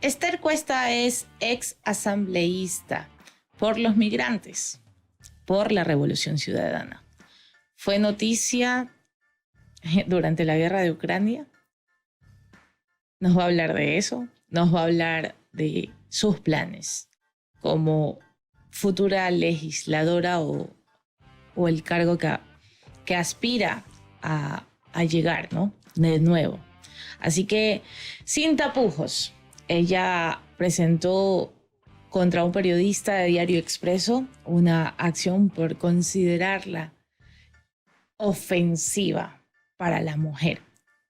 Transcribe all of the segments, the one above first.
Esther Cuesta es ex asambleísta por los migrantes, por la Revolución Ciudadana. Fue noticia durante la guerra de Ucrania. Nos va a hablar de eso, nos va a hablar de sus planes como futura legisladora o el cargo que aspira a llegar, ¿no? De nuevo. Así que, sin tapujos, ella presentó contra un periodista de Diario Expreso una acción por considerarla ofensiva para la mujer.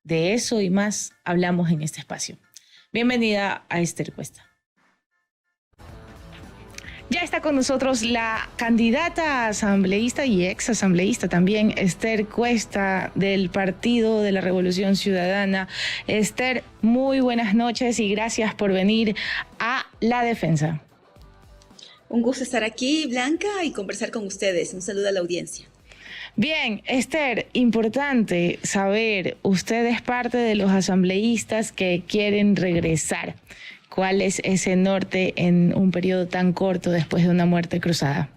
De eso y más hablamos en este espacio. Bienvenida a Esther Cuesta. Ya está con nosotros la candidata asambleísta y ex asambleísta también, Esther Cuesta, del Partido de la Revolución Ciudadana. Esther, muy buenas noches y gracias por venir a La Defensa. Un gusto estar aquí, Blanca, y conversar con ustedes. Un saludo a la audiencia. Bien, Esther, importante saber, usted es parte de los asambleístas que quieren regresar. ¿Cuál es ese norte en un periodo tan corto después de una muerte cruzada?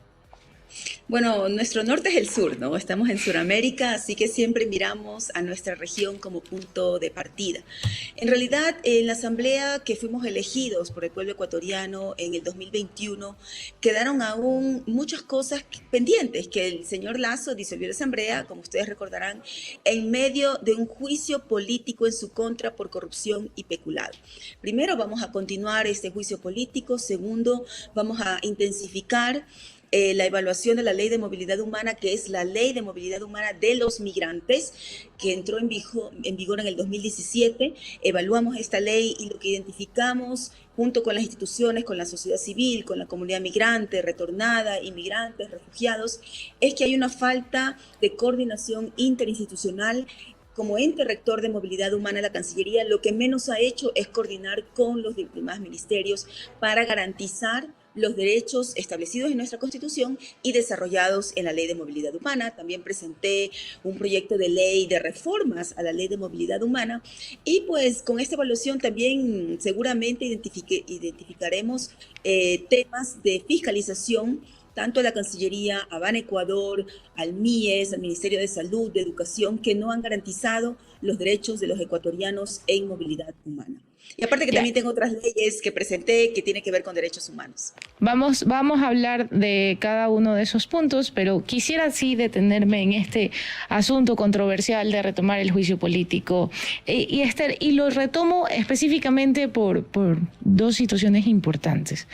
Bueno, nuestro norte es el sur, ¿no? Estamos en Sudamérica, así que siempre miramos a nuestra región como punto de partida. En realidad, en la asamblea que fuimos elegidos por el pueblo ecuatoriano en el 2021, quedaron aún muchas cosas pendientes, que el señor Lasso disolvió la asamblea, como ustedes recordarán, en medio de un juicio político en su contra por corrupción y peculado. Primero, vamos a continuar este juicio político. Segundo, vamos a intensificar la evaluación de la Ley de Movilidad Humana, que es la Ley de Movilidad Humana de los Migrantes, que entró en vigor en el 2017. Evaluamos esta ley y lo que identificamos junto con las instituciones, con la sociedad civil, con la comunidad migrante, retornada, inmigrantes, refugiados, es que hay una falta de coordinación interinstitucional. Como ente rector de movilidad humana, la Cancillería lo que menos ha hecho es coordinar con los demás ministerios para garantizar los derechos establecidos en nuestra Constitución y desarrollados en la Ley de Movilidad Humana. También presenté un proyecto de ley de reformas a la Ley de Movilidad Humana y pues con esta evaluación también seguramente identificaremos temas de fiscalización tanto a la Cancillería, a Ban Ecuador, al MIES, al Ministerio de Salud, de Educación, que no han garantizado los derechos de los ecuatorianos en movilidad humana. Y aparte que también tengo otras leyes que presenté que tienen que ver con derechos humanos. Vamos a hablar de cada uno de esos puntos, pero quisiera sí detenerme en este asunto controversial de retomar el juicio político. Y Esther, y lo retomo específicamente por dos situaciones importantes.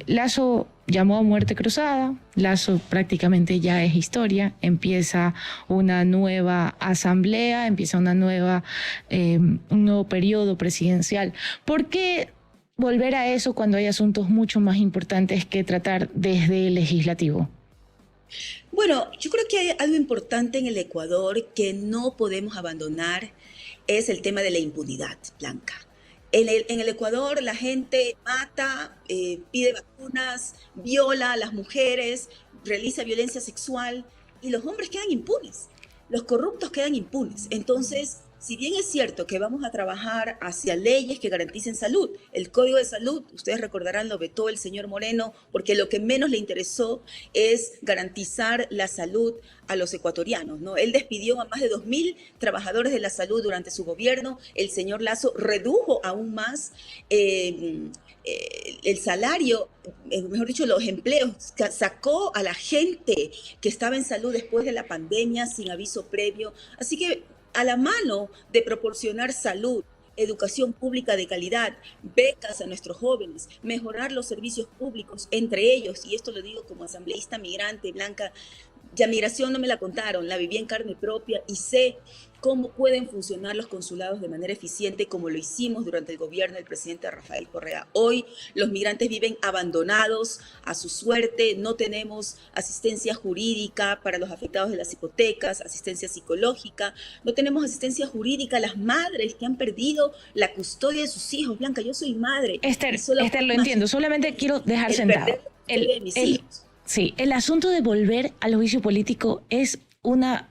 Lasso llamó a muerte cruzada, Lasso prácticamente ya es historia, empieza una nueva asamblea, empieza un nuevo periodo presidencial. ¿Por qué volver a eso cuando hay asuntos mucho más importantes que tratar desde el legislativo? Bueno, yo creo que hay algo importante en el Ecuador que no podemos abandonar, es el tema de la impunidad, Blanca. En el Ecuador la gente mata, pide vacunas, viola a las mujeres, realiza violencia sexual y los hombres quedan impunes, los corruptos quedan impunes. Entonces, si bien es cierto que vamos a trabajar hacia leyes que garanticen salud, el Código de Salud, ustedes recordarán, lo vetó el señor Moreno porque lo que menos le interesó es garantizar la salud a los ecuatorianos, ¿no? Él despidió a más de 2.000 trabajadores de la salud durante su gobierno. El señor Lasso redujo aún más el salario, mejor dicho, los empleos, sacó a la gente que estaba en salud después de la pandemia sin aviso previo. Así que a la mano de proporcionar salud, educación pública de calidad, becas a nuestros jóvenes, mejorar los servicios públicos, entre ellos, y esto lo digo como asambleísta migrante, Blanca, ya migración no me la contaron, la viví en carne propia y sé cómo pueden funcionar los consulados de manera eficiente como lo hicimos durante el gobierno del presidente Rafael Correa. Hoy los migrantes viven abandonados a su suerte, no tenemos asistencia jurídica para los afectados de las hipotecas, asistencia psicológica, no tenemos asistencia jurídica a las madres que han perdido la custodia de sus hijos. Blanca, yo soy madre. Esther, lo entiendo, solamente quiero dejar sentado. Sí, el asunto de volver al juicio político es una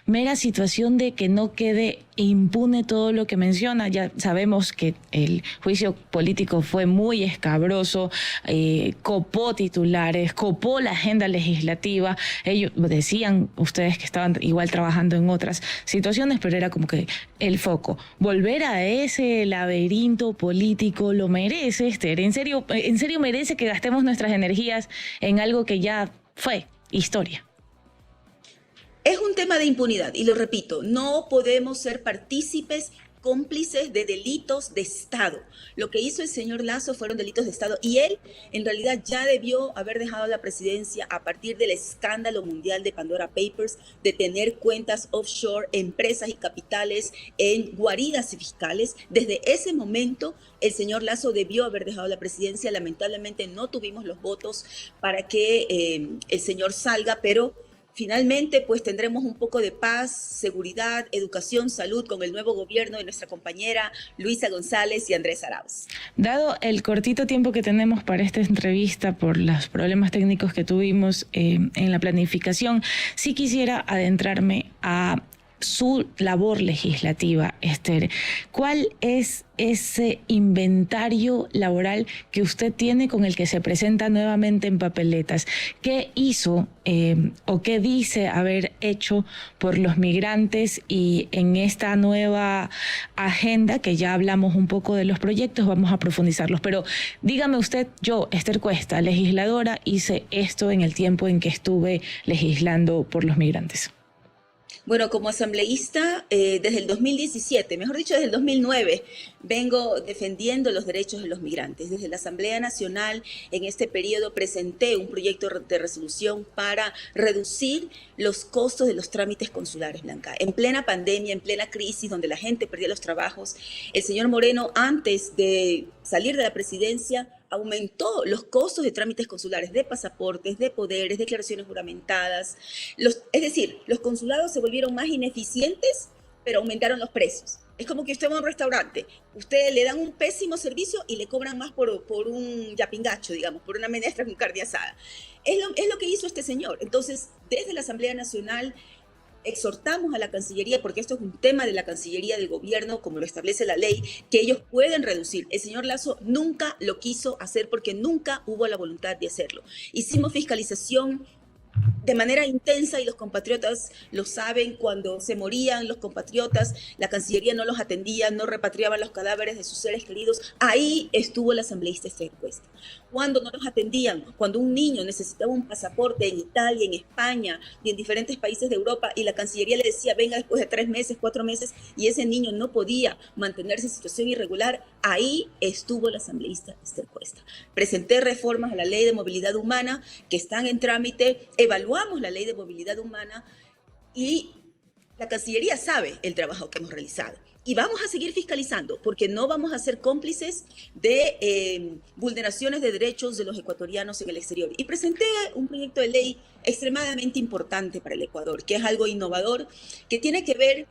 mera situación de que no quede impune todo lo que menciona. Ya sabemos que el juicio político fue muy escabroso, copó titulares, copó la agenda legislativa. Ellos decían, ustedes que estaban igual trabajando en otras situaciones, pero era como que el foco. Volver a ese laberinto político lo merece, Esther. En serio merece que gastemos nuestras energías en algo que ya fue historia. Es un tema de impunidad y lo repito, no podemos ser partícipes, cómplices de delitos de Estado. Lo que hizo el señor Lasso fueron delitos de Estado y él en realidad ya debió haber dejado la presidencia a partir del escándalo mundial de Pandora Papers, de tener cuentas offshore, empresas y capitales en guaridas fiscales. Desde ese momento el señor Lasso debió haber dejado la presidencia. Lamentablemente no tuvimos los votos para que el señor salga, pero finalmente, pues tendremos un poco de paz, seguridad, educación, salud con el nuevo gobierno de nuestra compañera Luisa González y Andrés Arauz. Dado el cortito tiempo que tenemos para esta entrevista por los problemas técnicos que tuvimos en la planificación, sí quisiera adentrarme a su labor legislativa, Esther. ¿Cuál es ese inventario laboral que usted tiene con el que se presenta nuevamente en papeletas? ¿Qué hizo o qué dice haber hecho por los migrantes y en esta nueva agenda, que ya hablamos un poco de los proyectos, vamos a profundizarlos? Pero dígame usted, yo, Esther Cuesta, legisladora, hice esto en el tiempo en que estuve legislando por los migrantes. Bueno, como asambleísta, desde el 2017, mejor dicho, desde el 2009, vengo defendiendo los derechos de los migrantes. Desde la Asamblea Nacional, en este periodo, presenté un proyecto de resolución para reducir los costos de los trámites consulares, Blanca. En plena pandemia, en plena crisis, donde la gente perdía los trabajos, el señor Moreno, antes de salir de la presidencia, aumentó los costos de trámites consulares, de pasaportes, de poderes, declaraciones juramentadas. Es decir, los consulados se volvieron más ineficientes, pero aumentaron los precios. Es como que usted va a un restaurante, usted le dan un pésimo servicio y le cobran más por un yapingacho, digamos, por una menestra con carne asada. Es lo que hizo este señor. Entonces, desde la Asamblea Nacional, exhortamos a la Cancillería, porque esto es un tema de la Cancillería del gobierno, como lo establece la ley, que ellos pueden reducir. El señor Lasso nunca lo quiso hacer porque nunca hubo la voluntad de hacerlo. Hicimos fiscalización de manera intensa y los compatriotas lo saben. Cuando se morían los compatriotas, la Cancillería no los atendía, no repatriaban los cadáveres de sus seres queridos. Ahí estuvo la asambleísta Esther Cuesta. Cuando no los atendían, cuando un niño necesitaba un pasaporte en Italia, en España y en diferentes países de Europa, y la Cancillería le decía, venga después de 3 meses, 4 meses, y ese niño no podía mantenerse en situación irregular, ahí estuvo la asambleísta Esther Cuesta. Presenté reformas a la Ley de Movilidad Humana que están en trámite, evaluamos la Ley de Movilidad Humana y la Cancillería sabe el trabajo que hemos realizado. Y vamos a seguir fiscalizando, porque no vamos a ser cómplices de vulneraciones de derechos de los ecuatorianos en el exterior. Y presenté un proyecto de ley extremadamente importante para el Ecuador, que es algo innovador, que tiene que ver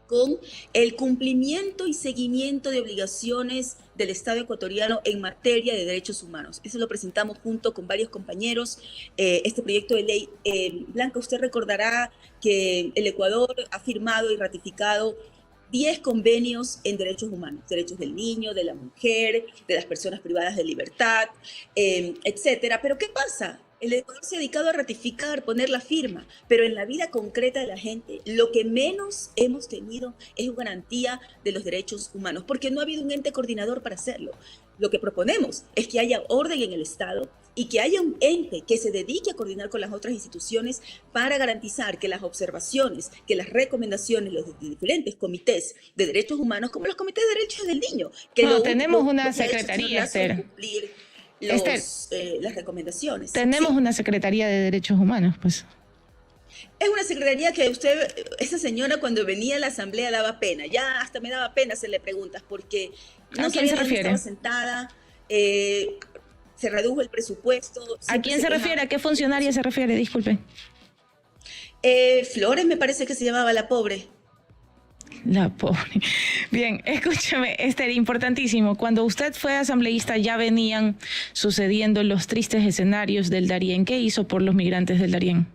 con el cumplimiento y seguimiento de obligaciones del Estado ecuatoriano en materia de derechos humanos. Eso lo presentamos junto con varios compañeros. Este proyecto de ley, Blanca, usted recordará que el Ecuador ha firmado y ratificado 10 convenios en derechos humanos, derechos del niño, de la mujer, de las personas privadas de libertad, etcétera. Pero ¿qué pasa? El Ecuador se ha dedicado a ratificar, poner la firma, pero en la vida concreta de la gente, lo que menos hemos tenido es garantía de los derechos humanos, porque no ha habido un ente coordinador para hacerlo. Lo que proponemos es que haya orden en el Estado y que haya un ente que se dedique a coordinar con las otras instituciones para garantizar que las observaciones, que las recomendaciones, los diferentes comités de derechos humanos, como los comités de derechos del niño, que tenemos una secretaría, Esther. Las recomendaciones. Tenemos una Secretaría de Derechos Humanos, pues. Es una secretaría que esa señora cuando venía a la asamblea daba pena, ya hasta me daba pena hacerle preguntas porque no sabía dónde estaba sentada, se redujo el presupuesto. ¿A quién se refiere? ¿A qué funcionaria se refiere? Disculpe. Flores me parece que se llamaba la pobre. La pobre. Bien, escúchame, Esther, importantísimo. Cuando usted fue asambleísta ya venían sucediendo los tristes escenarios del Darién. ¿Qué hizo por los migrantes del Darién?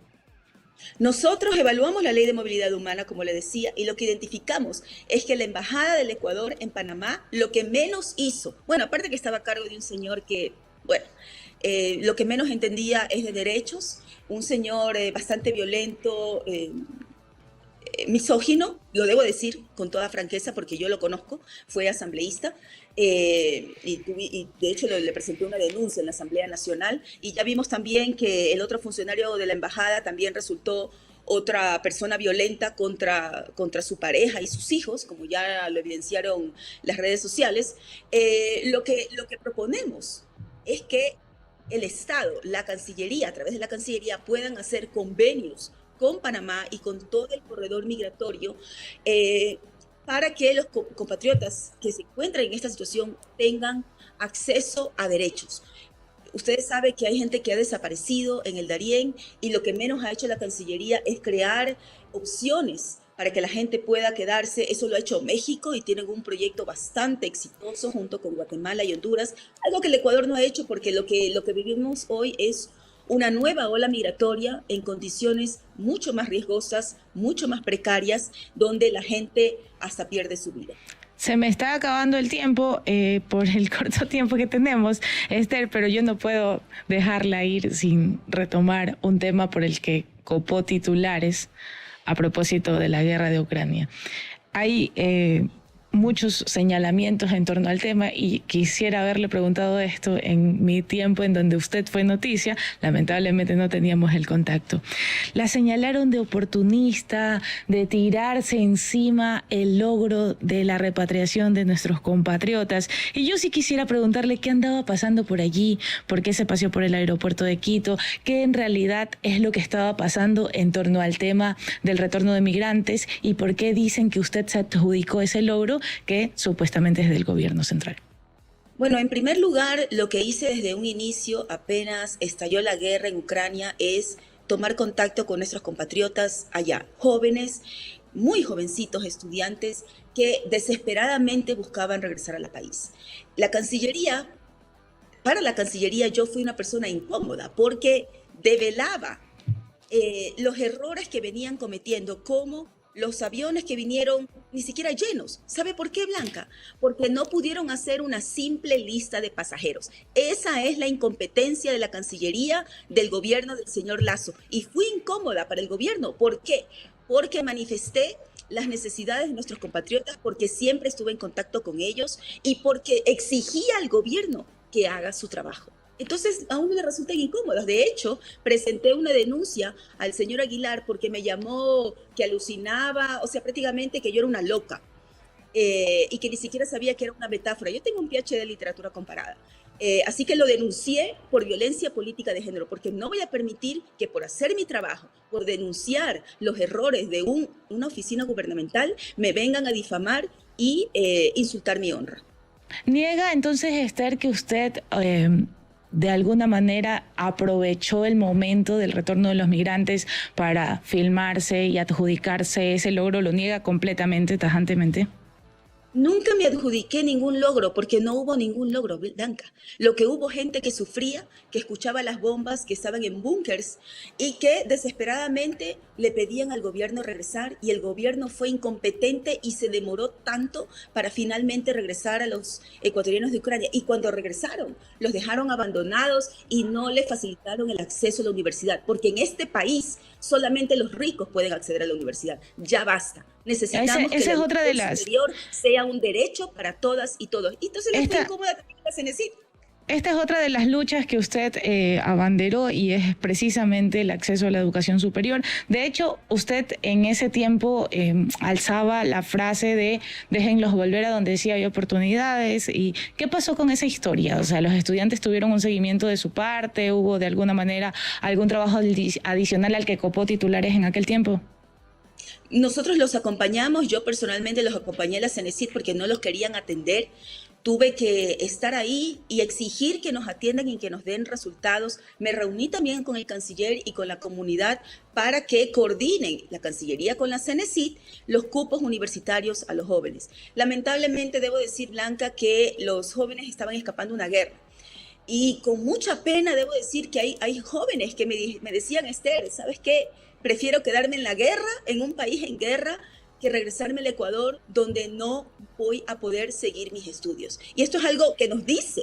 Nosotros evaluamos la ley de movilidad humana, como le decía, y lo que identificamos es que la Embajada del Ecuador en Panamá lo que menos hizo, bueno, aparte que estaba a cargo de un señor que, bueno, lo que menos entendía es de derechos, un señor bastante violento, misógino, lo debo decir con toda franqueza porque yo lo conozco, fue asambleísta y de hecho le presenté una denuncia en la Asamblea Nacional y ya vimos también que el otro funcionario de la embajada también resultó otra persona violenta contra su pareja y sus hijos, como ya lo evidenciaron las redes sociales. Lo que proponemos es que el Estado, la Cancillería, a través de la Cancillería, puedan hacer convenios con Panamá y con todo el corredor migratorio para que los compatriotas que se encuentran en esta situación tengan acceso a derechos. Ustedes saben que hay gente que ha desaparecido en el Darién y lo que menos ha hecho la Cancillería es crear opciones para que la gente pueda quedarse. Eso lo ha hecho México y tienen un proyecto bastante exitoso junto con Guatemala y Honduras, algo que el Ecuador no ha hecho porque lo que vivimos hoy es una nueva ola migratoria en condiciones mucho más riesgosas, mucho más precarias, donde la gente hasta pierde su vida. Se me está acabando el tiempo por el corto tiempo que tenemos, Esther, pero yo no puedo dejarla ir sin retomar un tema por el que copó titulares a propósito de la guerra de Ucrania. Hay muchos señalamientos en torno al tema y quisiera haberle preguntado esto en mi tiempo en donde usted fue noticia. Lamentablemente no teníamos el contacto. La señalaron de oportunista, de tirarse encima el logro de la repatriación de nuestros compatriotas. Y yo sí quisiera preguntarle qué andaba pasando por allí, por qué se paseó por el aeropuerto de Quito, qué en realidad es lo que estaba pasando en torno al tema del retorno de migrantes y por qué dicen que usted se adjudicó ese logro que supuestamente es del gobierno central. Bueno, en primer lugar, lo que hice desde un inicio, apenas estalló la guerra en Ucrania, es tomar contacto con nuestros compatriotas allá, jóvenes, muy jovencitos estudiantes que desesperadamente buscaban regresar al país. Para la Cancillería yo fui una persona incómoda porque develaba los errores que venían cometiendo, como los aviones que vinieron ni siquiera llenos. ¿Sabe por qué, Blanca? Porque no pudieron hacer una simple lista de pasajeros. Esa es la incompetencia de la Cancillería, del gobierno del señor Lasso. Y fui incómoda para el gobierno. ¿Por qué? Porque manifesté las necesidades de nuestros compatriotas, porque siempre estuve en contacto con ellos y porque exigía al gobierno que haga su trabajo. Entonces, a uno le resultan incómodas. De hecho, presenté una denuncia al señor Aguilar porque me llamó que alucinaba, o sea, prácticamente que yo era una loca y que ni siquiera sabía que era una metáfora. Yo tengo un PhD de literatura comparada. Así que lo denuncié por violencia política de género, porque no voy a permitir que por hacer mi trabajo, por denunciar los errores de una oficina gubernamental, me vengan a difamar y insultar mi honra. Niega entonces, Esther, que usted de alguna manera aprovechó el momento del retorno de los migrantes para filmarse y adjudicarse ese logro. ¿Lo niega completamente, tajantemente? Nunca me adjudiqué ningún logro porque no hubo ningún logro, Blanca. Lo que hubo gente que sufría, que escuchaba las bombas, que estaban en búnkers y que desesperadamente le pedían al gobierno regresar, y el gobierno fue incompetente y se demoró tanto para finalmente regresar a los ecuatorianos de Ucrania. Y cuando regresaron, los dejaron abandonados y no les facilitaron el acceso a la universidad, porque en este país solamente los ricos pueden acceder a la universidad. Ya basta. Necesitamos que la educación superior sea un derecho para todas y todos. Y entonces le fue incómoda también la CENESID. Esta es otra de las luchas que usted abanderó, y es precisamente el acceso a la educación superior. De hecho, usted en ese tiempo alzaba la frase de déjenlos volver a donde sí hay oportunidades. ¿Y qué pasó con esa historia? O sea, ¿los estudiantes tuvieron un seguimiento de su parte? ¿Hubo de alguna manera algún trabajo adicional al que copó titulares en aquel tiempo? Nosotros los acompañamos, yo personalmente los acompañé a la CENESID porque no los querían atender. Tuve que estar ahí y exigir que nos atiendan y que nos den resultados. Me reuní también con el canciller y con la comunidad para que coordinen la Cancillería con la CENESID los cupos universitarios a los jóvenes. Lamentablemente debo decir, Blanca, que los jóvenes estaban escapando de una guerra. Y con mucha pena debo decir que hay jóvenes que me decían, Esther, ¿sabes qué? prefiero quedarme en la guerra, en un país en guerra, que regresarme al Ecuador, donde no voy a poder seguir mis estudios. Y esto es algo que nos dice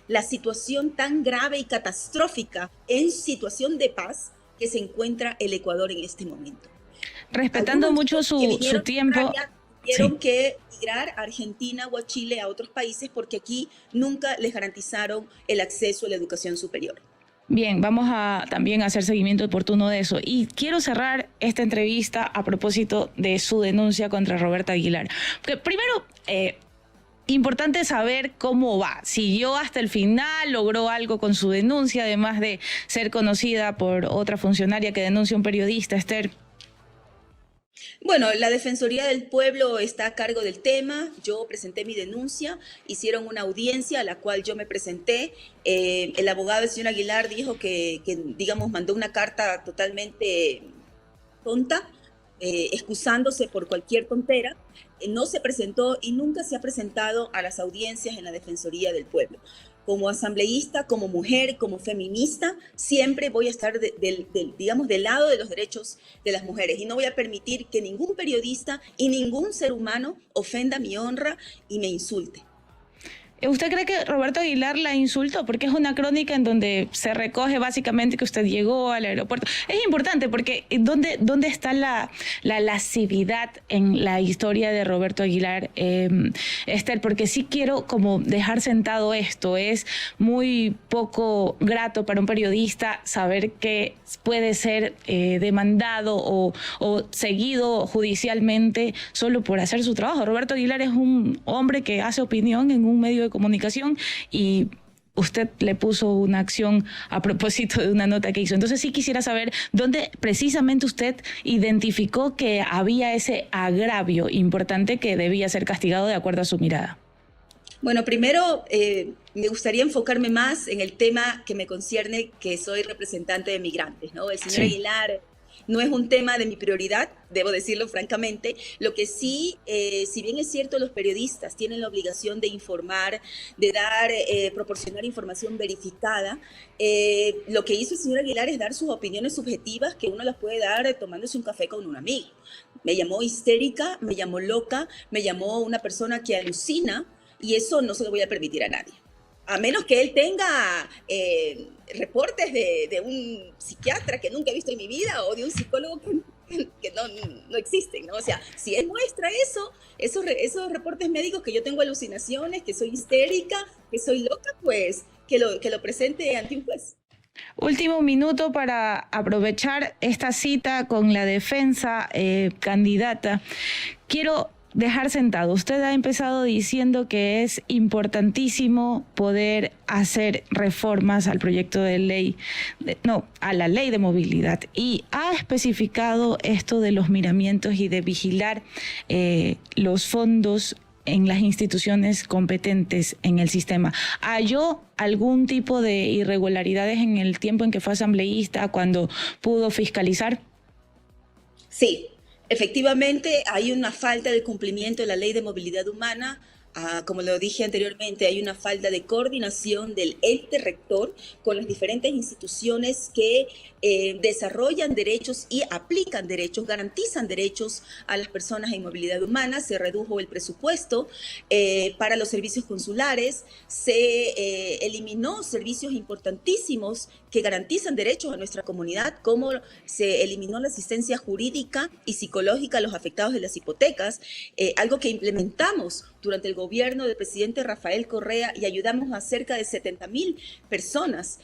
la situación tan grave y catastrófica en situación de paz que se encuentra el Ecuador en este momento. Respetando mucho su tiempo. Tuvieron que migrar a Argentina o a Chile, a otros países, porque aquí nunca les garantizaron el acceso a la educación superior. Bien, vamos a también hacer seguimiento oportuno de eso. Y quiero cerrar esta entrevista a propósito de su denuncia contra Roberto Aguilar. Porque primero, importante saber cómo va. ¿Siguió hasta el final? ¿Logró algo con su denuncia, además de ser conocida por otra funcionaria que denuncia a un periodista, Esther? Bueno, la Defensoría del Pueblo está a cargo del tema. Yo presenté mi denuncia, hicieron una audiencia a la cual yo me presenté. El abogado del señor Aguilar dijo que digamos, mandó una carta totalmente tonta, excusándose por cualquier tontera. No se presentó y nunca se ha presentado a las audiencias en la Defensoría del Pueblo. Como asambleísta, como mujer, como feminista, siempre voy a estar digamos, del lado de los derechos de las mujeres y no voy a permitir que ningún periodista y ningún ser humano ofenda mi honra y me insulte. ¿Usted cree que Roberto Aguilar la insultó? Porque es una crónica en donde se recoge básicamente que usted llegó al aeropuerto. Es importante porque ¿dónde está la lascividad en la historia de Roberto Aguilar, Esther? Porque sí quiero como dejar sentado esto. Es muy poco grato para un periodista saber que puede ser demandado o seguido judicialmente solo por hacer su trabajo. Roberto Aguilar es un hombre que hace opinión en un medio de comunicación y usted le puso una acción a propósito de una nota que hizo. Entonces sí quisiera saber dónde precisamente usted identificó que había ese agravio importante que debía ser castigado de acuerdo a su mirada. Bueno, primero me gustaría enfocarme más en el tema que me concierne, que soy representante de migrantes, ¿no? El señor Aguilar no es un tema de mi prioridad, debo decirlo francamente. Lo que sí, si bien es cierto, los periodistas tienen la obligación de informar, de dar, proporcionar información verificada, lo que hizo el señor Aguilar es dar sus opiniones subjetivas que uno las puede dar tomándose un café con un amigo. Me llamó histérica, me llamó loca, me llamó una persona que alucina y eso no se lo voy a permitir a nadie. A menos que él tenga reportes de un psiquiatra que nunca he visto en mi vida o de un psicólogo que no existen, ¿no? O sea, si él muestra esos reportes médicos que yo tengo alucinaciones, que soy histérica, que soy loca, pues que lo presente ante un juez. Último minuto para aprovechar esta cita con la defensa, candidata. Quiero dejar sentado. Usted ha empezado diciendo que es importantísimo poder hacer reformas al proyecto de ley, a la ley de movilidad, y ha especificado esto de los miramientos y de vigilar los fondos en las instituciones competentes en el sistema. ¿Halló algún tipo de irregularidades en el tiempo en que fue asambleísta cuando pudo fiscalizar? Sí. Efectivamente, hay una falta de cumplimiento de la Ley de Movilidad Humana. Como lo dije anteriormente, hay una falta de coordinación del ente rector con las diferentes instituciones que desarrollan derechos y aplican derechos, garantizan derechos a las personas en movilidad humana. Se redujo el presupuesto para los servicios consulares, se eliminó servicios importantísimos que garantizan derechos a nuestra comunidad, como se eliminó la asistencia jurídica y psicológica a los afectados de las hipotecas, algo que implementamos durante el gobierno del presidente Rafael Correa y ayudamos a cerca de 70,000 personas.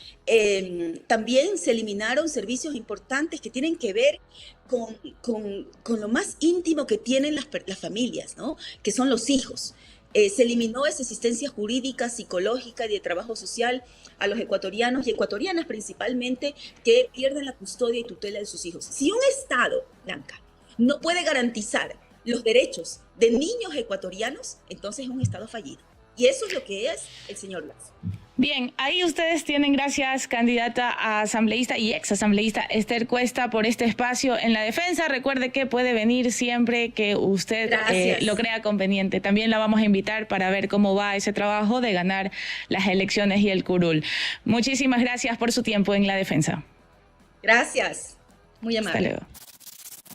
También se eliminaron servicios importantes que tienen que ver con lo más íntimo que tienen las familias, ¿no? Que son los hijos. Se eliminó esa asistencia jurídica, psicológica y de trabajo social a los ecuatorianos y ecuatorianas principalmente que pierden la custodia y tutela de sus hijos. Si un Estado, Blanca, no puede garantizar los derechos de niños ecuatorianos, entonces es un Estado fallido. Y eso es lo que es el señor Lazo. Bien, ahí ustedes tienen, gracias, candidata a asambleísta y ex asambleísta Esther Cuesta, por este espacio en la defensa. Recuerde que puede venir siempre que usted lo crea conveniente. También la vamos a invitar para ver cómo va ese trabajo de ganar las elecciones y el curul. Muchísimas gracias por su tiempo en la defensa. Gracias. Muy amable. Hasta luego.